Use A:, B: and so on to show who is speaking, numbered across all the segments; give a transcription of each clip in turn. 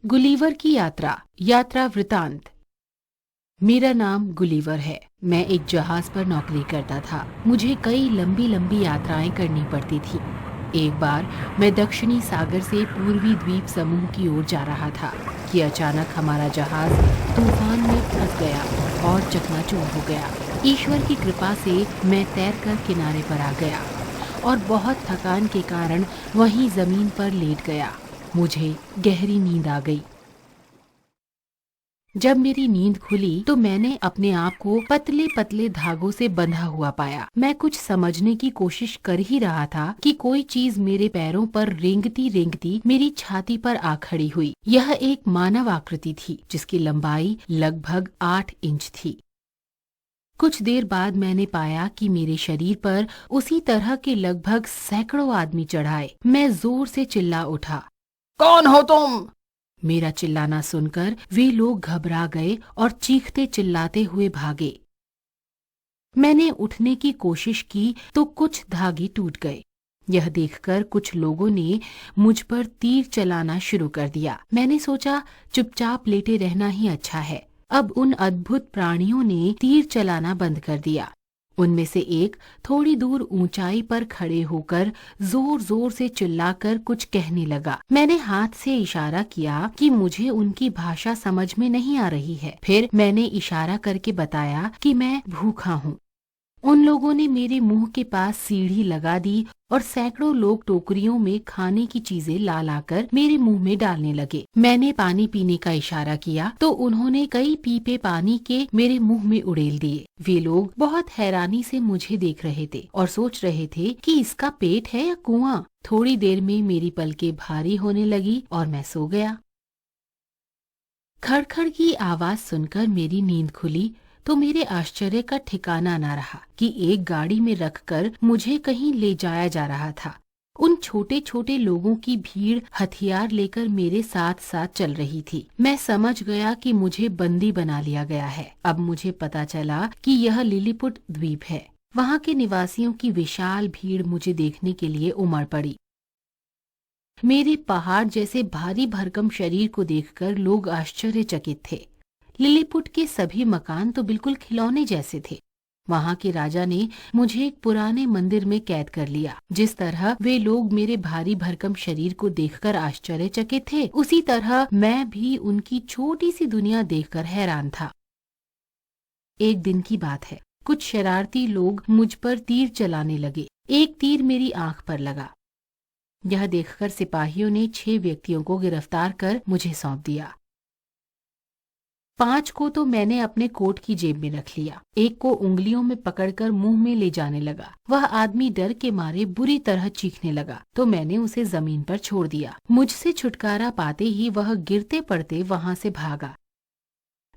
A: Gulliver की यात्रा वृतांत। मेरा नाम गुलिवर है। मैं एक जहाज पर नौकरी करता था। मुझे कई लंबी लंबी यात्राएं करनी पड़ती थी। एक बार मैं दक्षिणी सागर से पूर्वी द्वीप समूह की ओर जा रहा था कि अचानक हमारा जहाज तूफान में फंस गया और चकनाचूर हो गया। ईश्वर की कृपा से मैं तैरकर किनारे पर आ गया और बहुत थकान के कारण वहीं जमीन पर लेट गया। मुझे गहरी नींद आ गई। जब मेरी नींद खुली तो मैंने अपने आप को पतले पतले धागों से बंधा हुआ पाया। मैं कुछ समझने की कोशिश कर ही रहा था कि कोई चीज मेरे पैरों पर रेंगती रेंगती मेरी छाती पर आ खड़ी हुई। यह एक मानव आकृति थी जिसकी लंबाई लगभग 8 इंच थी। कुछ देर बाद मैंने पाया कि मेरे शरीर पर उसी तरह के लगभग सैकड़ों आदमी चढ़ाए। मैं जोर से चिल्ला उठा, कौन हो तुम? मेरा चिल्लाना सुनकर वे लोग घबरा गए और चीखते चिल्लाते हुए भागे। मैंने उठने की कोशिश की तो कुछ धागे टूट गए। यह देखकर कुछ लोगों ने मुझ पर तीर चलाना शुरू कर दिया। मैंने सोचा चुपचाप लेटे रहना ही अच्छा है। अब उन अद्भुत प्राणियों ने तीर चलाना बंद कर दिया। उनमें से एक थोड़ी दूर ऊंचाई पर खड़े होकर जोर जोर से चिल्लाकर कुछ कहने लगा। मैंने हाथ से इशारा किया कि मुझे उनकी भाषा समझ में नहीं आ रही है। फिर मैंने इशारा करके बताया कि मैं भूखा हूँ। उन लोगों ने मेरे मुंह के पास सीढ़ी लगा दी और सैकड़ों लोग टोकरियों में खाने की चीजें ला लाकर मेरे मुंह में डालने लगे। मैंने पानी पीने का इशारा किया तो उन्होंने कई पीपे पानी के मेरे मुंह में उड़ेल दिए। वे लोग बहुत हैरानी से मुझे देख रहे थे और सोच रहे थे कि इसका पेट है या कुआं। थोड़ी देर में मेरी पलकें भारी होने लगी और मैं सो गया। खड़खड़ की आवाज सुनकर मेरी नींद खुली तो मेरे आश्चर्य का ठिकाना न रहा कि एक गाड़ी में रखकर मुझे कहीं ले जाया जा रहा था। उन छोटे छोटे लोगों की भीड़ हथियार लेकर मेरे साथ साथ चल रही थी। मैं समझ गया कि मुझे बंदी बना लिया गया है। अब मुझे पता चला कि यह लिलीपुट द्वीप है। वहाँ के निवासियों की विशाल भीड़ मुझे देखने के लिए उमड़ पड़ी। मेरे पहाड़ जैसे भारी भरकम शरीर को देखकर लोग आश्चर्यचकित थे। लिलीपुट के सभी मकान तो बिल्कुल खिलौने जैसे थे। वहाँ के राजा ने मुझे एक पुराने मंदिर में कैद कर लिया। जिस तरह वे लोग मेरे भारी भरकम शरीर को देखकर आश्चर्यचकित थे, उसी तरह मैं भी उनकी छोटी सी दुनिया देखकर हैरान था। एक दिन की बात है, कुछ शरारती लोग मुझ पर तीर चलाने लगे। एक तीर मेरी आंख पर लगा। यह देखकर सिपाहियों ने 6 व्यक्तियों को गिरफ्तार कर मुझे सौंप दिया। 5 को तो मैंने अपने कोट की जेब में रख लिया। एक को उंगलियों में पकड़कर मुंह में ले जाने लगा। वह आदमी डर के मारे बुरी तरह चीखने लगा तो मैंने उसे जमीन पर छोड़ दिया। मुझसे छुटकारा पाते ही वह गिरते पड़ते वहां से भागा।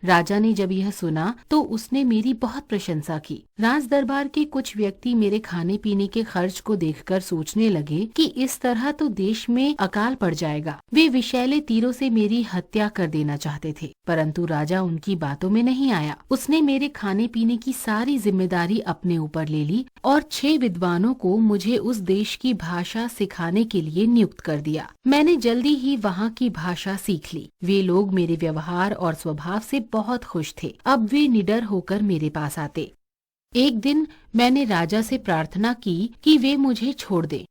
A: राजा ने जब यह सुना तो उसने मेरी बहुत प्रशंसा की। राज दरबार के कुछ व्यक्ति मेरे खाने पीने के खर्च को देखकर सोचने लगे कि इस तरह तो देश में अकाल पड़ जाएगा। वे विषैले तीरों से मेरी हत्या कर देना चाहते थे, परंतु राजा उनकी बातों में नहीं आया। उसने मेरे खाने पीने की सारी जिम्मेदारी अपने ऊपर ले ली और 6 विद्वानों को मुझे उस देश की भाषा सिखाने के लिए नियुक्त कर दिया। मैंने जल्दी ही वहाँ की भाषा सीख ली। वे लोग मेरे व्यवहार और स्वभाव से बहुत खुश थे। अब वे निडर होकर मेरे पास आते। एक दिन मैंने राजा से प्रार्थना की कि वे मुझे छोड़ दें।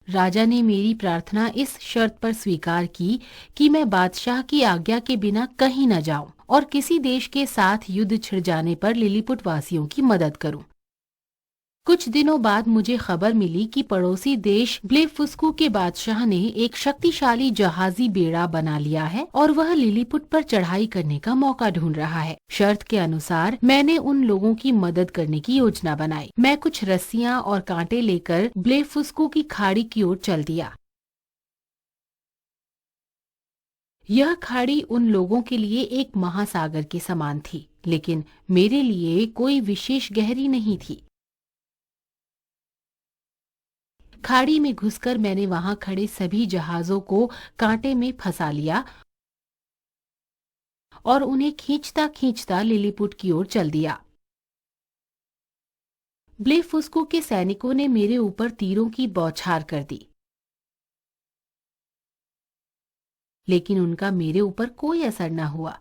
A: राजा ने मेरी प्रार्थना इस शर्त पर स्वीकार की कि मैं बादशाह की आज्ञा के बिना कहीं न जाऊं और किसी देश के साथ युद्ध छिड़ जाने पर लिलीपुट वासियों की मदद करूं। कुछ दिनों बाद मुझे खबर मिली कि पड़ोसी देश ब्लेफुस्कू के बादशाह ने एक शक्तिशाली जहाजी बेड़ा बना लिया है और वह लिलीपुट पर चढ़ाई करने का मौका ढूंढ रहा है। शर्त के अनुसार मैंने उन लोगों की मदद करने की योजना बनाई। मैं कुछ रस्सियां और कांटे लेकर ब्लेफुस्कू की खाड़ी की ओर चल दिया। यह खाड़ी उन लोगों के लिए एक महासागर के समान थी, लेकिन मेरे लिए कोई विशेष गहरी नहीं थी। खाड़ी में घुसकर मैंने वहां खड़े सभी जहाजों को कांटे में फंसा लिया और उन्हें खींचता खींचता लिलीपुट की ओर चल दिया। ब्लेफुस्को के सैनिकों ने मेरे ऊपर तीरों की बौछार कर दी। लेकिन उनका मेरे ऊपर कोई असर न हुआ,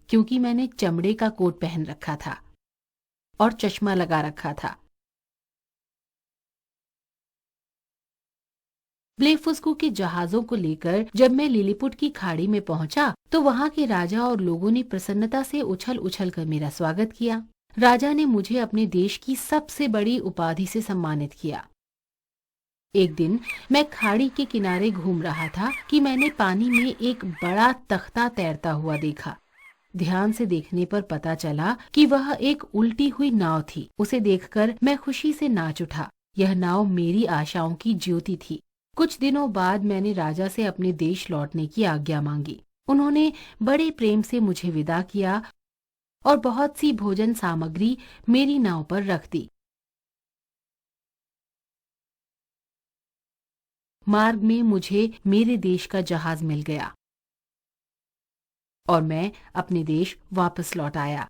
A: क्योंकि मैंने चमड़े का कोट पहन रखा था और चश्मा लगा रखा था। ब्लेफुस्कू के जहाजों को लेकर जब मैं लिलीपुट की खाड़ी में पहुंचा तो वहां के राजा और लोगों ने प्रसन्नता से उछल उछल कर मेरा स्वागत किया। राजा ने मुझे अपने देश की सबसे बड़ी उपाधि से सम्मानित किया। एक दिन मैं खाड़ी के किनारे घूम रहा था कि मैंने पानी में एक बड़ा तख्ता तैरता हुआ देखा। ध्यान से देखने पर पता चला कि वह एक उल्टी हुई नाव थी। उसे देखकर मैं खुशी से नाच उठा। यह नाव मेरी आशाओं की ज्योति थी। कुछ दिनों बाद मैंने राजा से अपने देश लौटने की आज्ञा मांगी। उन्होंने बड़े प्रेम से मुझे विदा किया और बहुत सी भोजन सामग्री मेरी नाव पर रख दी। मार्ग में मुझे मेरे देश का जहाज मिल गया और मैं अपने देश वापस लौट आया।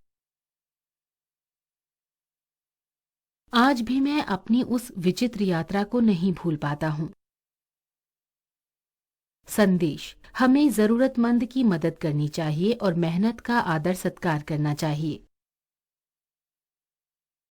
A: आज भी मैं अपनी उस विचित्र यात्रा को नहीं भूल पाता हूँ। संदेश: हमें जरूरतमंद की मदद करनी चाहिए और मेहनत का आदर सत्कार करना चाहिए।